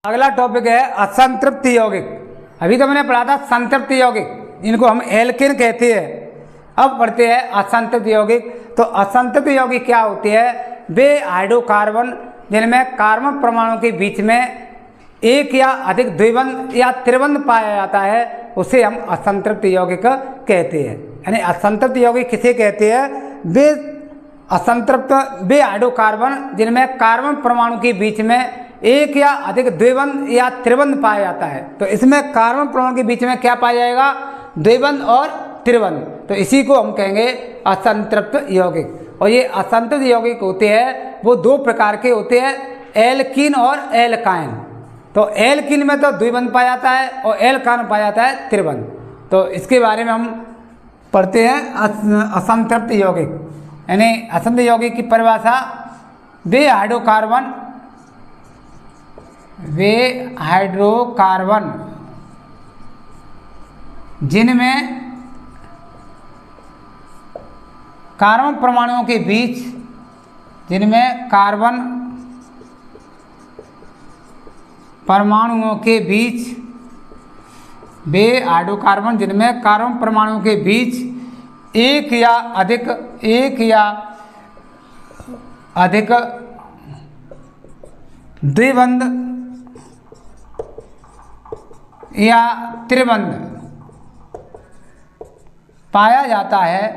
अगला टॉपिक है असंतृप्त यौगिक। अभी तो मैंने पढ़ा था संतृप्त यौगिक, जिनको हम एल्केन कहते हैं। अब पढ़ते हैं असंतृप्त यौगिक। तो असंतृप्त यौगिक क्या होती है? वे हाइड्रोकार्बन जिनमें कार्बन परमाणु के बीच में एक या अधिक द्विबंध या त्रिबंध पाया जाता है, उसे हम असंतृप्त यौगिक कहते हैं। यानी असंतृप्त यौगिक किसे कहते हैं? वे असंतृप्त वे हाइड्रोकार्बन जिनमें कार्बन परमाणु के बीच में एक या अधिक द्विबंध या त्रिबंध पाया जाता है। तो इसमें कार्बन परमाणु के बीच में क्या पाया जाएगा? द्विबंध और त्रिबंध। तो इसी को हम कहेंगे असंतृप्त यौगिक। और ये असंतृप्त यौगिक होते हैं वो दो प्रकार के होते हैं, एल्कीन और एल्काइन। तो एल्कीन में तो द्विबंध पाया जाता है और एल्काइन पाया जाता है त्रिबंध। तो इसके बारे में हम पढ़ते हैं असंतृप्त यौगिक। यानी असंतृप्त यौगिक की परिभाषा, वे हाइड्रोकार्बन जिनमें कार्बन परमाणुओं के बीच वे हाइड्रोकार्बन जिनमें कार्बन परमाणुओं के बीच एक या अधिक द्विबंध या त्रिबंध पाया जाता है,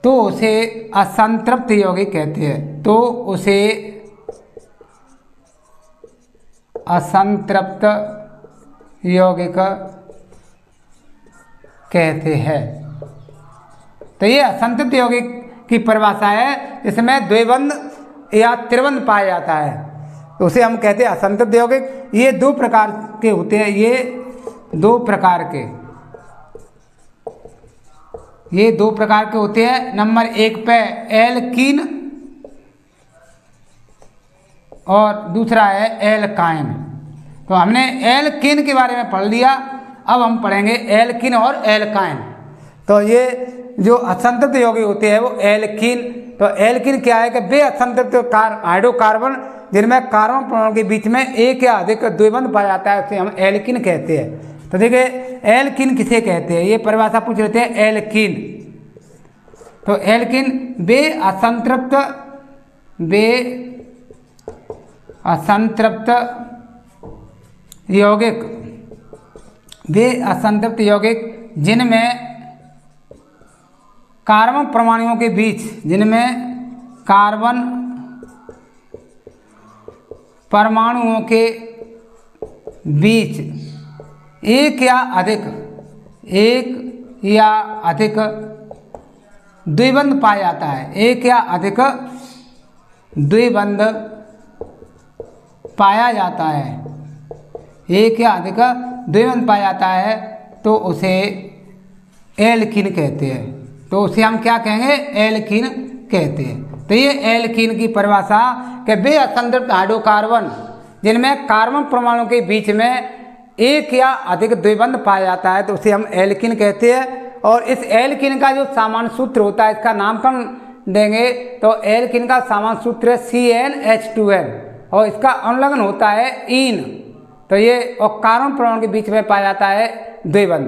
तो उसे असंतृप्त यौगिक कहते हैं। तो उसे असंतृप्त यौगिक कहते हैं। तो ये असंतृप्त यौगिक की परिभाषा है, इसमें द्विबंध या त्रिबंध पाया जाता है, तो उसे हम कहते हैं असंतृप्त यौगिक। ये दो प्रकार के होते हैं, ये दो प्रकार के होते हैं। नंबर एक पे एल्कीन और दूसरा है एल्काइन। तो हमने एल्कीन के बारे में पढ़ लिया, अब हम पढ़ेंगे एल्कीन और एल्काइन। तो ये जो असंतृप्त यौगिक होते हैं वो एल्कीन। तो एल्कीन क्या है कि वे असंतृप्त हाइड्रोकार्बन जिनमें कार्बन परमाणु के बीच में एक या अधिक द्विबंध पाया जाता है, उसे हम एल्कीन कहते हैं। तो देखिए एल्कीन किसे कहते हैं, ये परिभाषा पूछ रहे थे एल्कीन। तो एल्कीन वे असंतृप्त यौगिक जिनमें कार्बन परमाणुओं के बीच एक या अधिक द्विबंध पाया जाता है, एक या अधिक द्विबंध पाया जाता है, तो उसे एल्कीन कहते हैं। तो उसे हम क्या कहेंगे? एल्कीन कहते हैं। तो ये एल्कीन की परिभाषा कि वे असंतृप्त हाइड्रोकार्बन जिनमें कार्बन परमाणु के बीच में एक या अधिक द्विबंध पाया जाता है, तो उसे हम एल्कीन कहते हैं। और इस एल्कीन का जो सामान्य सूत्र होता है, इसका नामकरण देंगे तो एल्कीन का सामान्य सूत्र है CnH2n और इसका अनुलग्न होता है ईन। तो ये और कार्बन परमाणु के बीच में पाया जाता है द्विबंध।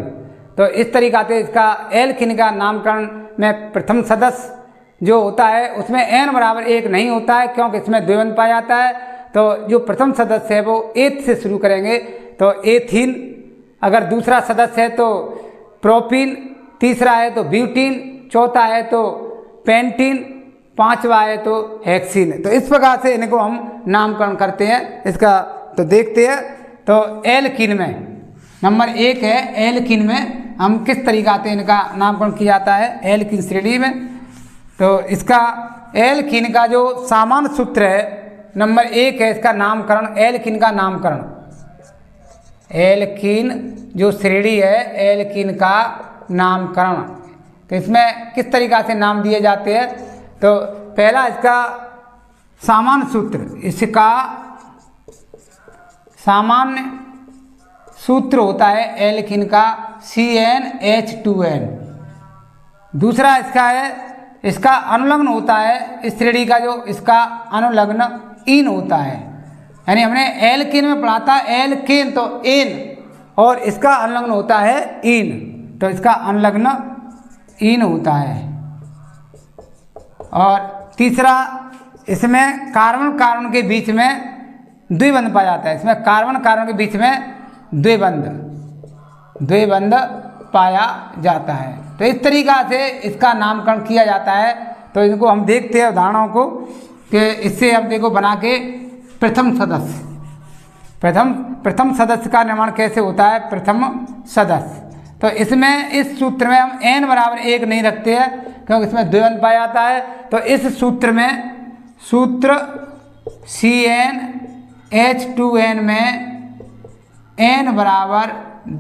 तो इस तरीका से इसका एल्कीन का नामकरण में प्रथम सदस्य जो होता है उसमें n=1 नहीं होता है, क्योंकि इसमें द्विबंध पाया जाता है। तो जो प्रथम सदस्य है वो एथ से शुरू करेंगे, तो एथीन। अगर दूसरा सदस्य है तो प्रोपीन, तीसरा है तो ब्यूटीन, चौथा है तो पेंटीन, पांचवा है तो हेक्सीन। तो इस प्रकार से इनको हम नामकरण करते हैं इसका। तो देखते हैं तो एल्कीन में नंबर 1 है, एल्कीन में हम किस तरीका से इनका नामकरण किया जाता है एल्कीन श्रेणी में। तो इसका एल्कीन का जो सामान्य सूत्र है नंबर 1 है इसका नामकरण, एल्कीन का नामकरण। एल्कीन जो श्रेणी है एल्कीन का नामकरण, तो इसमें किस तरीका से नाम दिए जाते हैं? तो पहला इसका सामान्य सूत्र, इसका सामान्य सूत्र होता है एल्कीन का CnH2n। दूसरा इसका है, इसका अनुलग्न होता है इस श्रेणी का जो इसका अनुलग्न इन होता है, यानी हमने एल्किन में पढ़ा था एल्केन तो एन, और इसका अनुलग्न होता है इन, तो इसका अनुलग्न इन होता है। और तीसरा, इसमें कार्बन कार्बन के बीच में द्विबंध पाया जाता है, इसमें कार्बन कार्बन के बीच में द्विबंध पाया जाता है। तो इस तरीक़ा से इसका नामकरण किया जाता है। तो इनको हम देखते हैं उदाहरणों को कि इससे अब देखो बना के प्रथम सदस्य का निर्माण कैसे होता है। प्रथम सदस्य, तो इसमें इस सूत्र में हम n बराबर 1 नहीं रखते हैं क्योंकि इसमें द्विबंध पाया जाता है। तो इस सूत्र में सूत्र CnH2n में n बराबर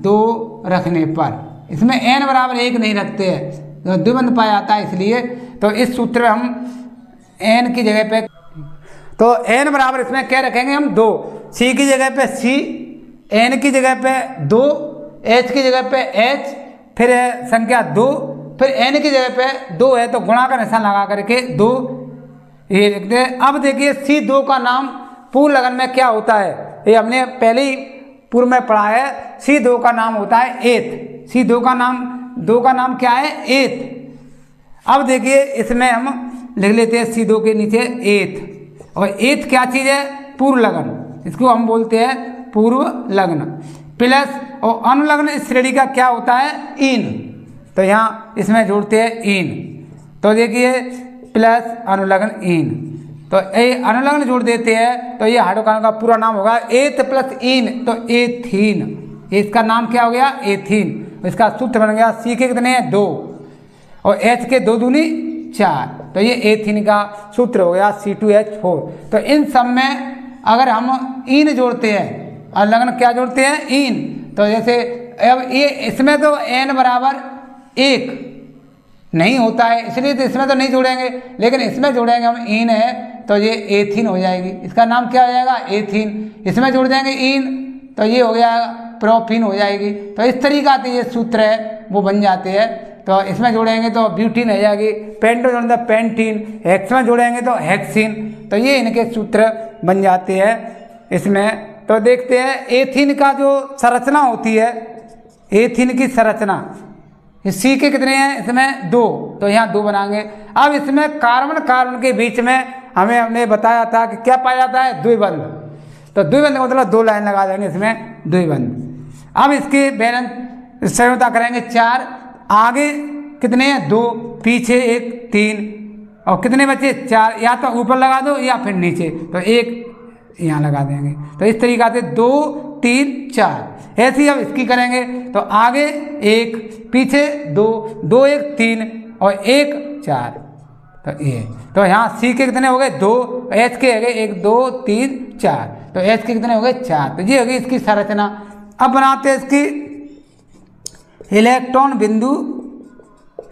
2 रखने पर, इसमें n बराबर 1 नहीं रखते हैं तो द्विबंध पाया जाता है, इसलिए तो इस सूत्र में हम n की जगह पे, तो n बराबर इसमें क्या रखेंगे हम 2, C की जगह पे C, n की जगह पे 2, h की जगह पे h, फिर संख्या 2, फिर n की जगह पे 2 है तो गुणा का निशान लगा करके 2 ये लिखते हैं। अब देखिए C2 का नाम पूर्ण लगन में क्या होता है, ये हमने पहले ही पूर्व में पढ़ा है। C2 का नाम होता है एथ, C2 का नाम क्या है, एथ। अब देखिए इसमें हम लिख लेते हैं C2 के नीचे एथ, और एथ क्या चीज़ है, पूर्व लगन, इसको हम बोलते हैं पूर्व लगन। प्लस और अनुलग्न इस श्रेणी का क्या होता है, इन, तो यहाँ इसमें जोड़ते हैं इन, तो देखिए प्लस अनुलग्न इन, तो ये अनुलग्न जोड़ देते हैं तो ये हाइड्रोकार्बन का पूरा नाम होगा एथ प्लस इन, तो एथीन, इसका नाम क्या हो गया, एथीन। इसका सूत्र बन गया C के कितने हैं 2 और H के 2 दूनी 4, तो ये एथीन का सूत्र हो गया C2H4। तो इन सब में अगर हम इन जोड़ते हैं, अनुलग्न क्या जोड़ते हैं, इन, तो जैसे अब ये इसमें तो n बराबर 1 नहीं होता है इसलिए तो इसमें तो नहीं जोड़ेंगे, लेकिन इसमें जोड़ेंगे हम इन है तो ये एथीन हो जाएगी, इसका नाम क्या हो जाएगा, एथीन। इसमें जोड़ देंगे इन तो ये हो जाएगा प्रोफीन हो जाएगी। तो इस तरीका से ये सूत्र है वो बन जाते हैं। तो इसमें जोड़ेंगे तो ब्यूटीन हो जाएगी, पेंटो जोड़ेंगे तो पेंटीन, हेक्स में जोड़ेंगे तो हेक्सिन, तो ये इनके सूत्र बन जाते हैं इसमें। तो देखते हैं एथीन का जो संरचना होती है, एथीन की संरचना C के कितने हैं, इसमें 2, तो यहाँ 2 बनाएंगे। अब इसमें कार्बन कार्बन के बीच में हमने बताया था कि क्या पाया जाता है, द्विबंध, तो द्विबंध का मतलब 2 लाइन लगा देंगे इसमें द्विबंध। अब इसकी बैलेंस संयोजकता करेंगे 4, आगे कितने हैं 2, पीछे 1 3, और कितने बचे 4, या तो ऊपर लगा दो या फिर नीचे, तो 1 यहाँ लगा देंगे। तो इस तरीका से 2 3 4 ऐसे ही अब इसकी करेंगे, तो आगे 1 पीछे 2 2 1 3 और 1 4, तो ये, तो यहाँ C के कितने हो गए 2, H के हो गए 1 2 3 4, तो H के कितने हो गए 4, तो ये होगी इसकी संरचना। अब बनाते हैं इसकी इलेक्ट्रॉन बिंदु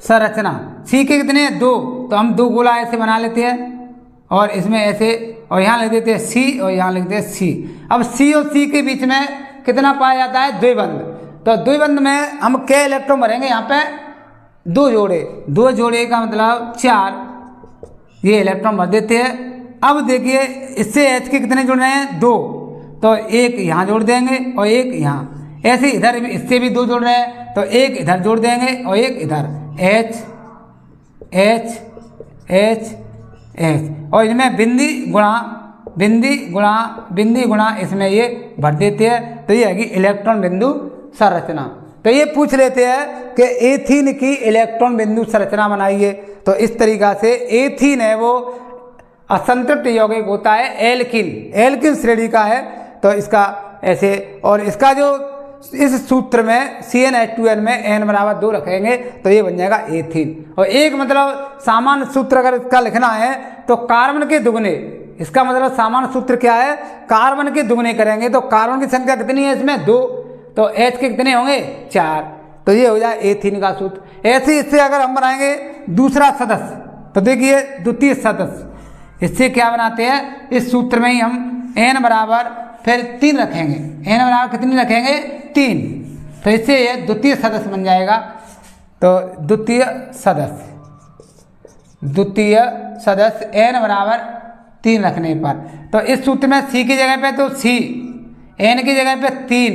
संरचना। C के कितने 2, तो हम 2 गोला ऐसे बना लेते हैं और इसमें ऐसे, और यहाँ लिख देते हैं C और यहाँ लिख देते हैं C। अब C और C के बीच में कितना पाया जाता है, द्विबंध, तो द्विबंध में हम क्या इलेक्ट्रॉन भरेंगे, यहाँ पे 2 जोड़े का मतलब 4, ये इलेक्ट्रॉन भर देते हैं। अब देखिए इससे H के कितने जुड़ रहे हैं 2, तो 1 यहाँ जोड़ देंगे और 1 यहाँ, ऐसे इधर भी इससे भी 2 जोड़ रहे हैं तो 1 इधर जोड़ देंगे और 1 इधर, H H H H, और इनमें बिंदी गुणा इसमें ये भर देते हैं, तो ये है कि इलेक्ट्रॉन बिंदु संरचना। तो ये पूछ लेते हैं कि एथीन की इलेक्ट्रॉन बिंदु संरचना बनाइए, तो इस तरीका से एथीन है वो असंतृप्त यौगिक होता है, एल्किन श्रेणी का है, तो इसका ऐसे, और इसका जो इस सूत्र में CnH2n में n बराबर 2 रखेंगे तो ये बन जाएगा एथीन। और एक मतलब सामान्य सूत्र अगर इसका लिखना है तो कार्बन के दुगने, इसका मतलब सामान्य सूत्र क्या है, कार्बन के दुगने करेंगे तो कार्बन की संख्या कितनी है इसमें 2, तो H के कितने होंगे 4, तो ये हो जाए एथीन का सूत्र। ऐसे इससे अगर हम बनाएंगे दूसरा सदस्य, तो देखिए द्वितीय सदस्य, इससे क्या बनाते हैं, इस सूत्र में ही हम n बराबर फिर 3 रखेंगे, n बराबर कितनी रखेंगे 3, तो इससे ये द्वितीय सदस्य बन जाएगा। तो द्वितीय सदस्य n बराबर 3 रखने पर। तो इस सूत्र में C की जगह पे तो C, N की जगह पे 3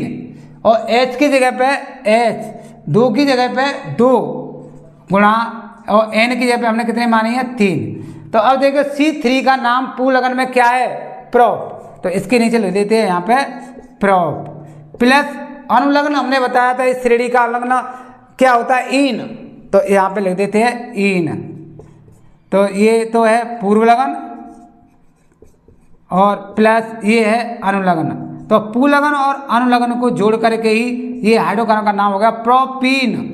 और H की जगह पे H, 2 की जगह पे 2 गुणा और N की जगह पे हमने कितने मानी है 3। तो अब देखो C3 का नाम पूर्वलग्न में क्या है, प्रोप, तो इसके नीचे लिख देते हैं यहाँ पे प्रोप। प्लस अनुलग्न हमने बताया था इस श्रेणी का अनुलग्न क्या होता है, इन, तो यहाँ पे लिख देते हैं इन। तो ये तो है पूर्वलग्न और प्लस ये है अनुलग्न। तो पूर्वलग्न और अनुलग्न को जोड़ करके ही ये हाइड्रोकार्बन का नाम हो गया प्रोपीन।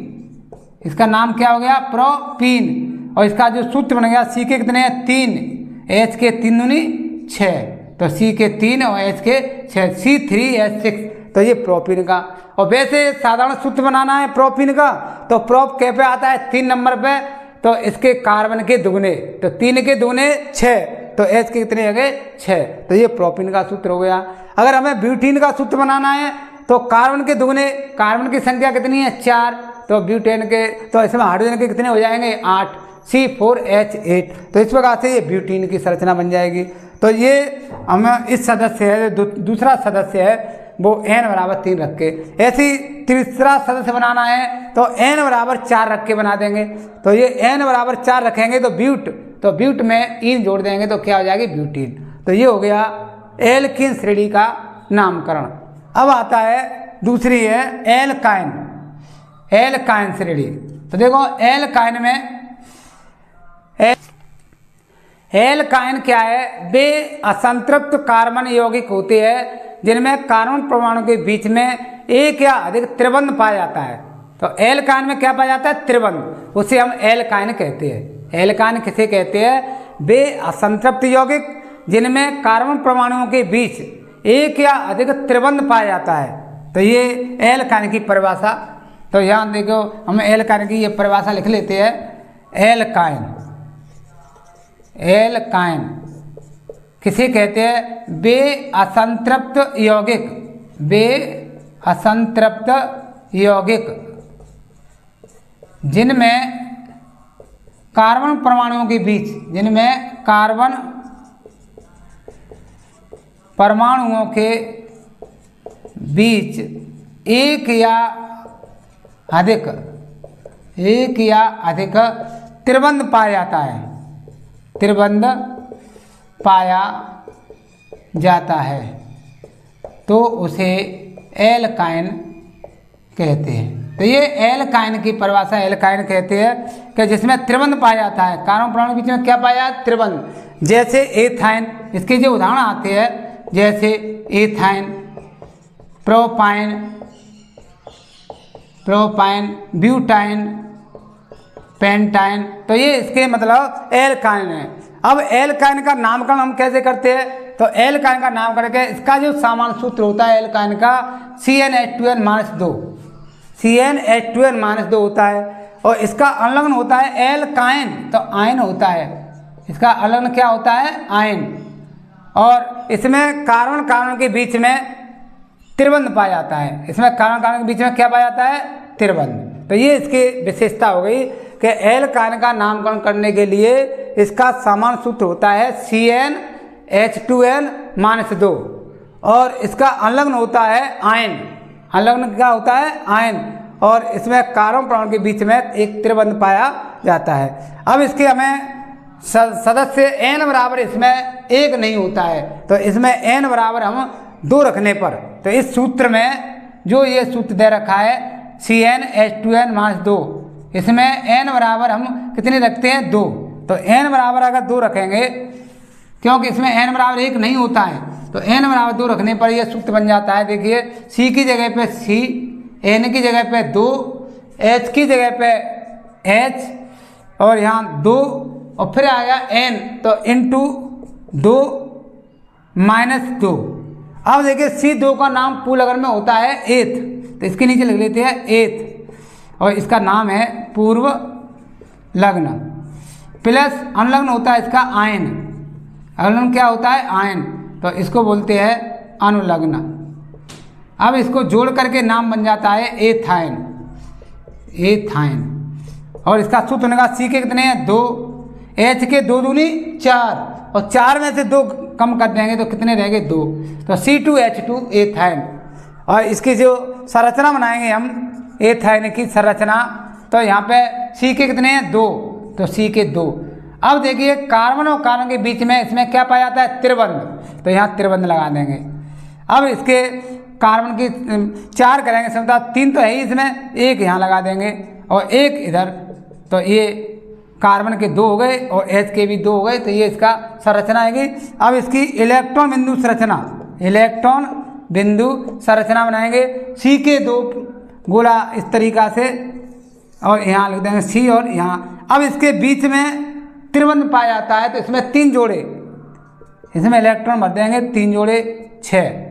इसका नाम क्या हो गया, प्रोपीन। और इसका जो सूत्र बन गया C के कितने हैं 3, H के 3 दूनी 6, तो C के 3 और H के 6, C3H6, तो ये प्रोपीन का। और वैसे साधारण सूत्र बनाना है प्रोपीन का, तो प्रोप के पे आता है 3 नंबर पे, तो इसके कार्बन के दुगने, तो 3 के दुगने 6, तो H के कितने हो गए 6, तो ये प्रोपीन का सूत्र हो गया। अगर हमें ब्यूटीन का सूत्र बनाना है तो कार्बन के दुगने, कार्बन की संख्या कितनी है 4, तो ब्यूटेन के, तो इसमें हाइड्रोजन के कितने हो जाएंगे 8, C4H8, तो इस प्रकार से ये ब्यूटीन की संरचना बन जाएगी। तो ये हमें इस सदस्य है, दूसरा सदस्य है वो N बराबर 3 रख के, ऐसी तीसरा सदस्य बनाना है तो N बराबर 4 रख के बना देंगे। तो ये N बराबर 4 रखेंगे तो ब्यूट में इन जोड़ देंगे तो क्या हो जाएगी ब्यूटीन। तो ये हो गया एल्कीन श्रेणी का नामकरण। अब आता है दूसरी है एल्काइन, एल्काइन श्रेणी। तो देखो एल्काइन में एल्काइन क्या है, वे असंतृप्त कार्बन यौगिक होते हैं जिनमें कार्बन परमाणु के बीच में एक या अधिक त्रिबंध पाया जाता है। तो एल्काइन में क्या पाया जाता है, त्रिबंध, उसे हम एल्काइन कहते हैं। एल्काइन किसे कहते हैं, वे असंतृप्त यौगिक जिनमें कार्बन परमाणुओं के बीच एक या अधिक त्रिबंध पाया जाता है। तो ये एल्काइन की परिभाषा, तो यहाँ देखो हम एल्काइन की ये परिभाषा लिख लेते हैं। एल्काइन, एल्काइन किसे कहते हैं, वे असंतृप्त यौगिक, वे असंतृप्त यौगिक जिनमें कार्बन परमाणुओं के बीच, जिनमें कार्बन परमाणुओं के बीच एक या अधिक त्रिबंध पाया जाता है, त्रिबंध पाया जाता है, तो उसे एल्काइन कहते हैं। तो ये एल्काइन की परिभाषा, एल्काइन कहते हैं कि जिसमें त्रिबंध पाया जाता है, कार्बन परमाणु के बीच में क्या पाया जाता है, त्रिबंध। जैसे एथाइन, इसके जो उदाहरण आते हैं जैसे एथाइन, प्रोपाइन, ब्यूटाइन, पेंटाइन, तो ये इसके मतलब एल्काइन है। अब एल्काइन का नामकरण हम कैसे करते हैं, तो एल्काइन का नामकरण के इसका जो सामान्य सूत्र होता है एल्काइन का CnH2n-2, CnH2n-2 होता है। और इसका अनुलग्न होता है एल्काइन, तो आयन होता है, इसका अनुलग्न क्या होता है, आयन। और इसमें कार्बन के बीच में त्रिबंध पाया जाता है, इसमें कार्बन के बीच में क्या पाया जाता है, त्रिबंध। तो ये इसकी विशेषता हो गई कि एल्काइन का नामकरण करने के लिए इसका सामान्य सूत्र होता है CnH2n-2 और इसका अनुलग्न होता है आयन, अनुलग्न क्या होता है, आयन। और इसमें कार्बन परमाणु के बीच में एक त्रिबंध पाया जाता है। अब इसके हमें सदस्य N बराबर इसमें 1 नहीं होता है, तो इसमें N बराबर हम 2 रखने पर, तो इस सूत्र में जो ये सूत्र दे रखा है CnH2n-2, इसमें N बराबर हम कितने रखते हैं, 2। तो N बराबर अगर 2 रखेंगे, क्योंकि इसमें N बराबर 1 नहीं होता है, तो N बराबर 2 रखने पर यह सूत्र बन जाता है। देखिए C की जगह पे C, N की जगह पे 2, H की जगह पे H और यहाँ 2 और फिर आ गया N, तो इंटू 2 माइनस 2। अब देखिए C2 का नाम पूर्वलग्न में होता है एथ, तो इसके नीचे लिख लेते हैं एथ, और इसका नाम है पूर्व लग्न। प्लस अनुलग्न होता है इसका आयन, अनुलग्न क्या होता है, आयन, तो इसको बोलते हैं अनुलग्न। अब इसको जोड़ करके नाम बन जाता है एथाइन, एथाइन। और इसका सूत्र बनेगा C के कितने हैं, 2, H के 2 दूनी 4, और 4 में से 2 कम कर देंगे तो कितने रहेंगे 2, तो C2H2 एथाइन। और इसकी जो संरचना बनाएंगे हम एथाइन की संरचना, तो यहाँ पे C के कितने हैं 2, तो C के 2। अब देखिए कार्बन और कार्बन के बीच में इसमें क्या पाया जाता है त्रिबंध, तो यहाँ त्रिबंध लगा देंगे। अब इसके कार्बन की 4 करेंगे समता, 3 तो है ही इसमें, 1 यहाँ लगा देंगे और 1 इधर, तो ये कार्बन के 2 हो गए और H के भी 2 हो गए, तो ये इसका संरचना आएगी। अब इसकी इलेक्ट्रॉन बिंदु संरचना, इलेक्ट्रॉन बिंदु संरचना बनाएंगे। C के 2 गोला इस तरीका से और यहाँ लिख देंगे C और यहाँ। अब इसके बीच में त्रिबंध पाया जाता है, तो इसमें 3 जोड़े, इसमें इलेक्ट्रॉन भर देंगे 3 जोड़े 6।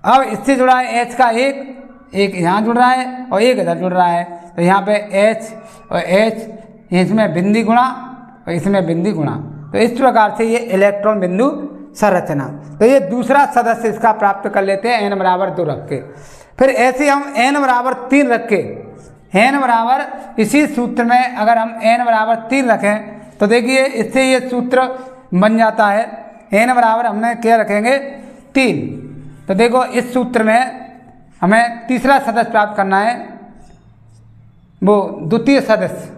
अब इससे जुड़ा है H का 1 यहाँ जुड़ रहा है और 1 इधर जुड़ रहा है, तो यहाँ पे H और H, इसमें बिंदी गुणा और इसमें बिंदी गुणा, तो इस प्रकार से ये इलेक्ट्रॉन बिंदु संरचना। तो ये दूसरा सदस्य इसका प्राप्त कर लेते हैं n बराबर 2 रख के। फिर ऐसे हम n बराबर 3 रख के, n बराबर इसी सूत्र में अगर हम n बराबर 3 रखें तो देखिए इससे ये सूत्र बन जाता है, n बराबर हमने क्या रखेंगे 3। तो देखो इस सूत्र में हमें तीसरा सदस्य प्राप्त करना है, वो द्वितीय सदस्य,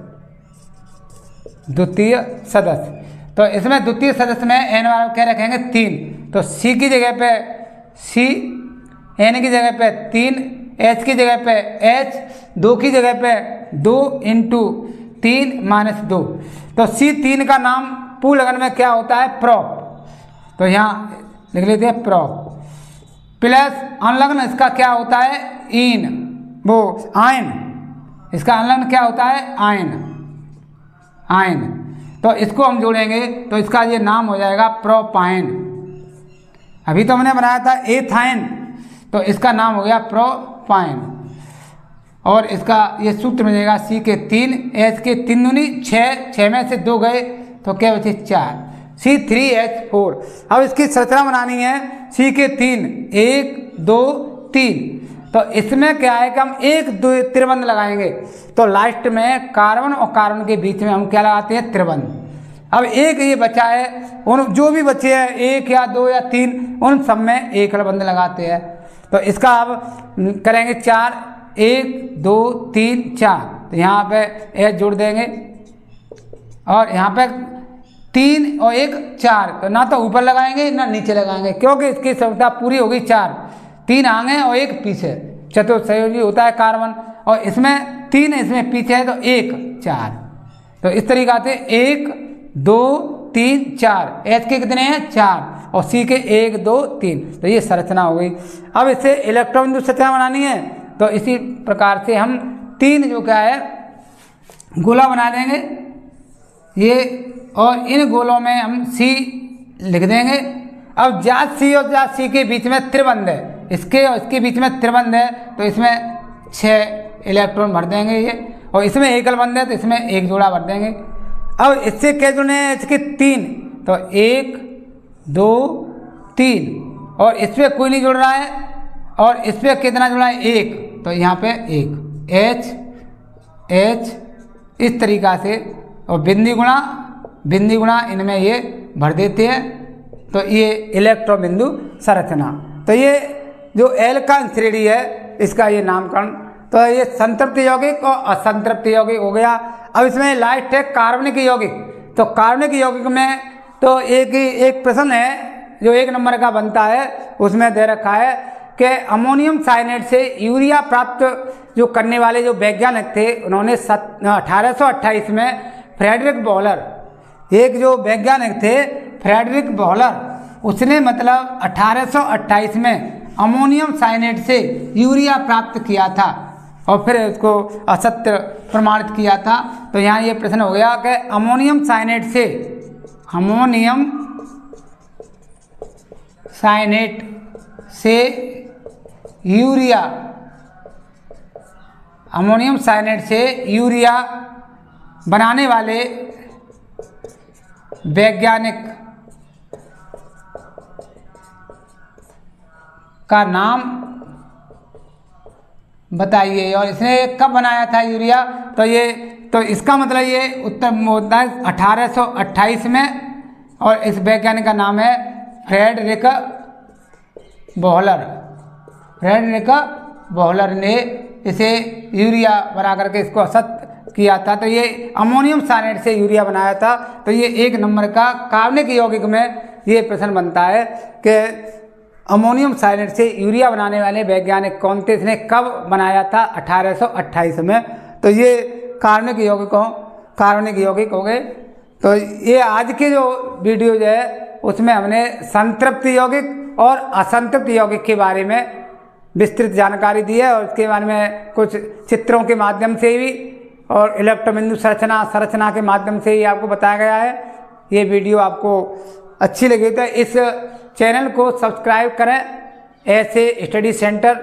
द्वितीय सदस्य। तो इसमें द्वितीय सदस्य में n बराबर क्या रखेंगे 3, तो C की जगह पे C, n की जगह पे 3, H की जगह पे H, 2 की जगह पे 2 इंटू 3 माइनस 2। तो C3 का नाम पूर्ण लगन में क्या होता है प्रोप, तो यहाँ लिख लेते हैं प्रोप। प्लस अनलग्न इसका क्या होता है इन, वो आयन, इसका अनलग्न क्या होता है आयन, आयन। तो इसको हम जोड़ेंगे तो इसका ये नाम हो जाएगा प्रोपाइन। अभी तो हमने बनाया था एथाइन, तो इसका नाम हो गया प्रोपाइन। और इसका ये सूत्र मिलेगा C के 3, H के 3 दूनी 6, 6 में से 2 गए तो क्या बचे 4, C3H4। अब इसकी संरचना बनानी है C के 3, 1 2 3, तो इसमें क्या है कि हम 1 2 त्रिबंध लगाएंगे, तो लास्ट में कार्बन और कार्बन के बीच में हम क्या लगाते हैं त्रिबंध। अब एक ये बचा है, उन जो भी बचे हैं 1 या 2 या 3 उन सब में एकलबंध लगाते हैं। तो इसका अब करेंगे 4, 1 2 3 4, तो यहाँ पे H जोड़ देंगे और यहाँ पे 3 और 1 4, तो ना तो ऊपर लगाएंगे ना नीचे लगाएंगे क्योंकि इसकी संख्या पूरी होगी 4, 3 आगे और 1 पीछे, चतुर्संयोजी होता है कार्बन, और इसमें 3 इसमें पीछे है तो 1 4। तो इस तरीका से 1 2 3 4, H के कितने हैं 4 और C के 1 2 3, तो ये संरचना हो गई। अब इसे इलेक्ट्रॉन बिंदु संरचना बनानी है, तो इसी प्रकार से हम 3 जो क्या है गोला बना देंगे ये, और इन गोलों में हम C लिख देंगे। अब जात C और जात C के बीच में त्रिबंध है, इसके और इसके बीच में त्रिबंध है, तो इसमें 6 इलेक्ट्रॉन भर देंगे ये, और इसमें एकलबंध है तो इसमें 1 जोड़ा भर देंगे। अब इससे क्या जुड़े हैं इसके 3, तो 1 2 3, और इस पर कोई नहीं जुड़ रहा है, और इस पर कितना जुड़ा है 1, तो यहाँ पे 1 H H इस तरीका से, और बिंदी गुणा इनमें ये भर देते हैं, तो ये इलेक्ट्रॉन बिंदु संरचना। तो ये जो एल्काइन श्रेणी है इसका ये नामकरण, तो ये संतृप्त यौगिक और असंतृप्त यौगिक हो गया। अब इसमें लास्ट है कार्बनिक यौगिक, तो कार्बनिक यौगिक में तो एक प्रश्न है जो 1 नंबर का बनता है, उसमें दे रखा है कि अमोनियम साइनेट से यूरिया प्राप्त जो करने वाले जो वैज्ञानिक थे उन्होंने 1828 में फ्रेडरिक बॉलर, एक जो वैज्ञानिक थे फ्रेडरिक बॉलर, उसने मतलब 1828 में अमोनियम साइनेट से यूरिया प्राप्त किया था और फिर उसको असत्य प्रमाणित किया था। तो यहाँ ये प्रश्न हो गया कि अमोनियम साइनेट से यूरिया बनाने वाले वैज्ञानिक का नाम बताइए, और इसने कब बनाया था यूरिया, तो इसका मतलब ये उत्तर होता है 1828 में और इस वैज्ञानिक का नाम है फ्रेडरिक बोहलर। फ्रेडरिक बोहलर ने इसे यूरिया बना करके इसको असत किया था। तो ये अमोनियम साइनाइड से यूरिया बनाया था। तो ये 1 नंबर का कार्बनिक यौगिक में ये प्रश्न बनता है कि अमोनियम साइनाइड से यूरिया बनाने वाले वैज्ञानिक कौन थे, इसने कब बनाया था? 1828 में। तो ये कार्बनिक यौगिक हो गए। तो ये आज के जो वीडियो जो है उसमें हमने संतृप्त यौगिक और असंतृप्त यौगिक के बारे में विस्तृत जानकारी दी है और इसके बारे में कुछ चित्रों के माध्यम से भी और इलेक्ट्रोबिंदु संरचना के माध्यम से ही आपको बताया गया है। ये वीडियो आपको अच्छी लगी तो इस चैनल को सब्सक्राइब करें। ऐसे स्टडी सेंटर